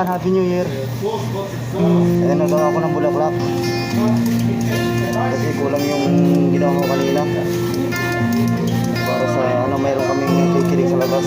Japan, Happy New Year. Ayan, nagawa ko ng bulaklak. Kasi kulang yung ginawa ko kanina. Para sa ano, mayroon kaming kikilig sa labas.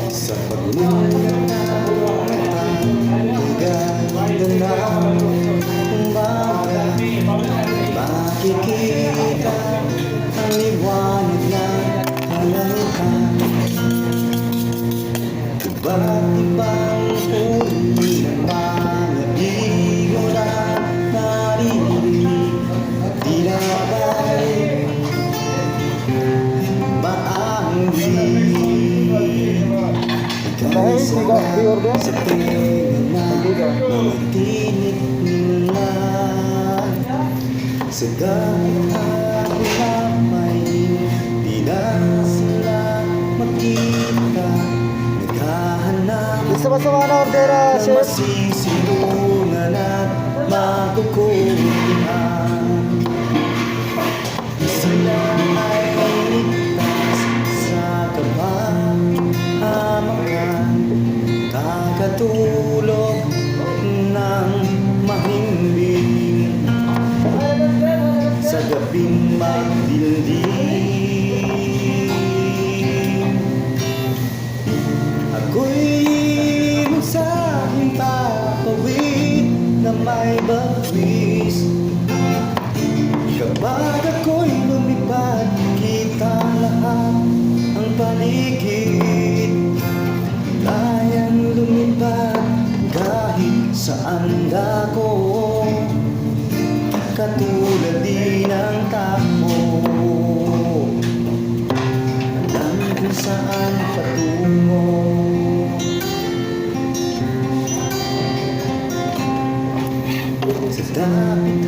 Sa pagmumulong ganda na umaga, makikita ang liwanag ng kalangitan. Iba't ibang uri ng mga ibon na naririnig, tila ba'y maangkin. Dahil di order Sa tenga na mga tinik nila, sa dahil may di na sila makita, naghahanap gusto ba sa mga order, ng chef? masisilungan at magkukulihan. Sila ay ligtas sa kapahamakan, kakatulog ng mahimbing sa gabing magdilim. Ako'y magsahing papawid na may bagwis. Kapag ako'y lumipad, kita lahat ang paligid. Kayang lumipad kahit saan dako, katulad din ng takbo. Alam kung saan patungo. Sa dapit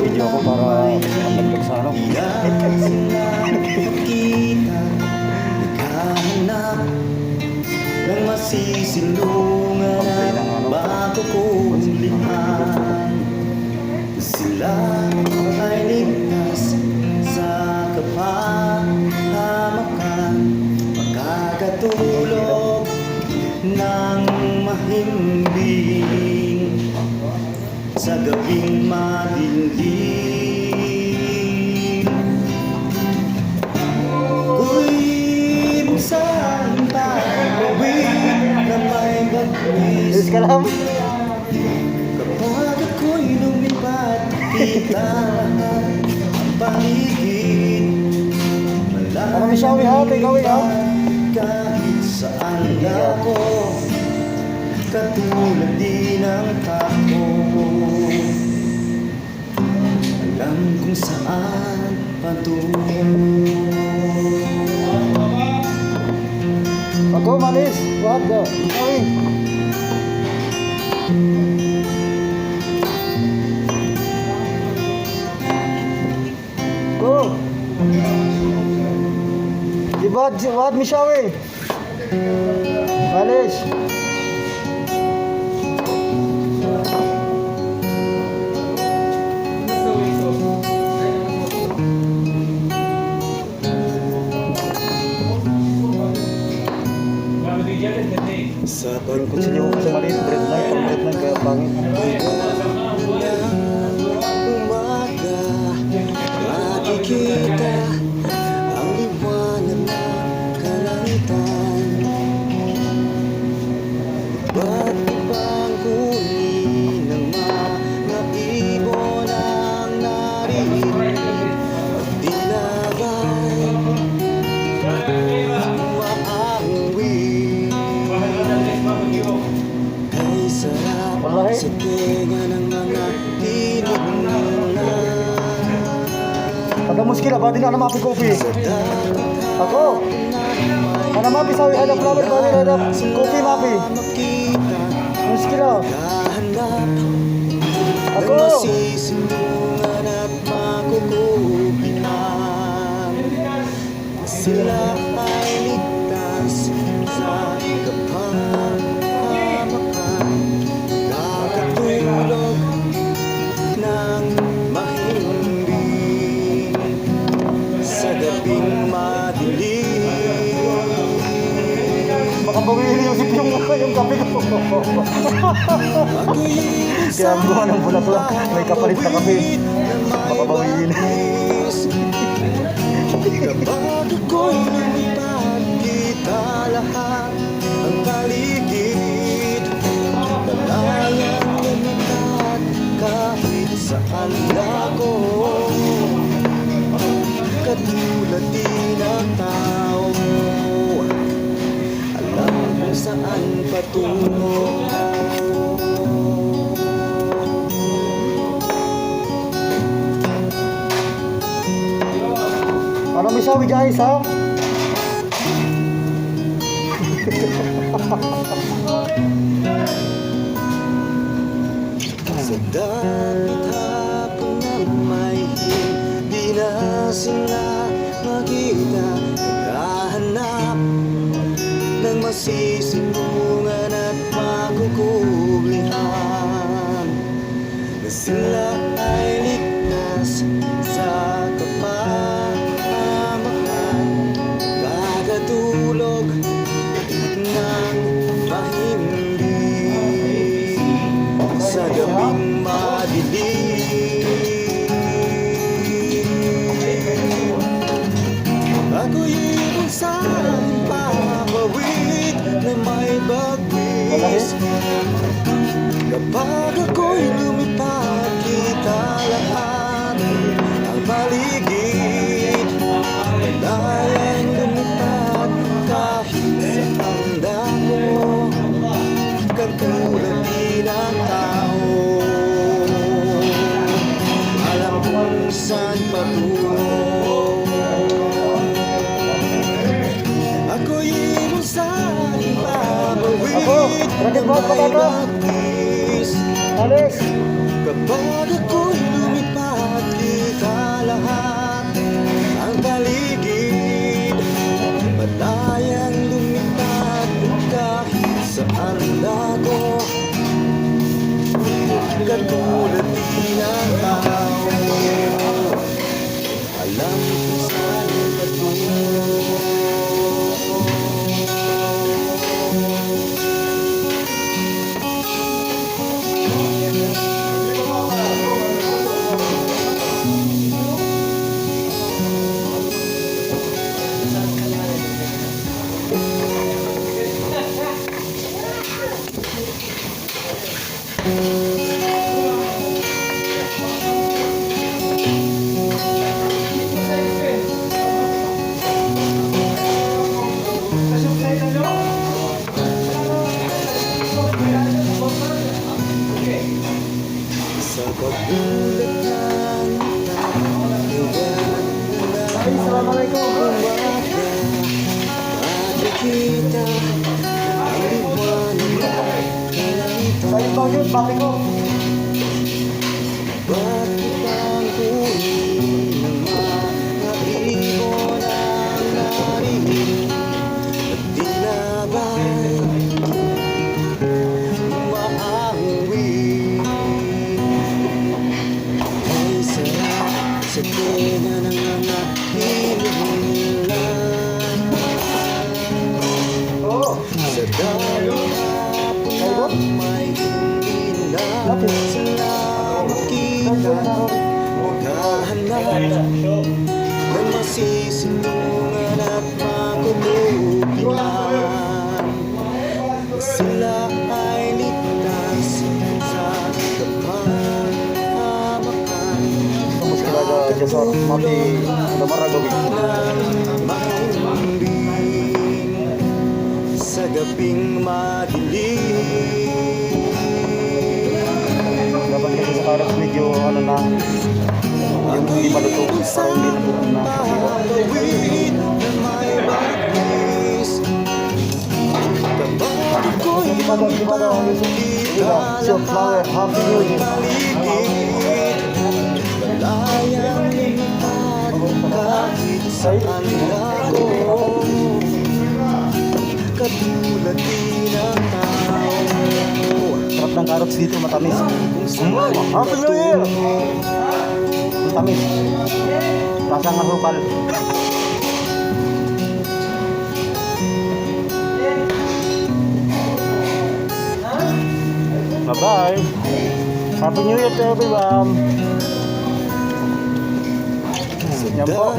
Video ako para magdagdag sa ano. iyan sila makita, naghahanap ng masisilungan at makukulihan. Sila ay ligtas sa kapahamakan, makakatulog ng mahimbing sa gabing madilim. Ako'y magsahing papawid na may bagwis. Yes ka lang. Kapag ako'y lumipad, kita lahat ang paligid. Ano may shawi ha? May gawin ha? Kahit saan ako, katulad din ng tako. Alam kung saan patungo. Ako, malis. What the? Gawin. Go. What Mishawi? Malis. Sa Yung kutsilyo ko sa maliit, bread line, kaya pangit. umaga, makikita ang liwanag ng kalangitan. Iba't ibang uri ng mga ibon ang naririnig, tila ba'y ay sarap Wallahi. sa tenga ng mga tinig nila. Pada muskila, ba din na mapi kopi? Sa dagat Ako. Kana mapi sawi ada planet ba din ada kopi mapi? makita, Muskila. kahanap ng Ako. masisilungan at makukulihan. Sila ay ligtas sa kapahamakan, kakatulog ng mahimbing sa gabing madilim. Baka bumili yung kape ko. Kaya buwan ng bulaklak, may kapalit na kape. Makabawiin. Kapag ako'y lumipad, kita lahat ang paligid. Malayang lumipad kahit saan ako. Katulad din ang tao, alam kung saan patungo. Ano may sawi guys ha? Sa dapit hapon na may hindi na sila makita, naghahanap ng masisilungan at makukublihan, na sila ay ligtas sa kapahamakan, kagatulog ng mahimbing sa gabing madilim. Ako'y ibang saan papawid na may bagwis. Kapag ako'y lumipad, kita lahat ang paligid. Malayang lumipad kahit saan dako, katulad din ang tao, alam kung saan patungo. Ako'y ibang saan babawid Ako, Rocket Boat, na may patata. bagwis. Alis! Kapag ako'y lumipad, kita lahat ang paligid. Malayang lumipad kahit saan ako, katulad din ang tao, alam kung saan patungo. Sa pagbulat ng Assalamualaikum. makikita ang liwanag ng Sa ito yun, bakit ko? bakit ang huli ng mga ibon ang narinig at dinabay maawi? Ay sarap sa tenga ng mga ilong nila. Oo. Sa dalong hapon na may hindi na sila makita, maghahanap ng masisilungan at makukupihan, na sila ay ligtas sa kapahamakan, Tapos talaga dyan sa mati na maragawin. ng mahimbing sa gabing madilim. Dapat kasi sa carrots medyo ano na, yung hindi maluto, parang hindi nabuto na. Papawid na may bagwis. Kapag ako'y Hindi ba lumipad, kita sunflower, lahat happy new ang year. paligid. Malayang lumipad kahit saan ako, katulad din ang tao, Sarap ng carrots dito, matamis. kung saan Happy New Year! patungo. Matamis. Lasang asukal. Bye. Happy New Year to everyone. Yan po.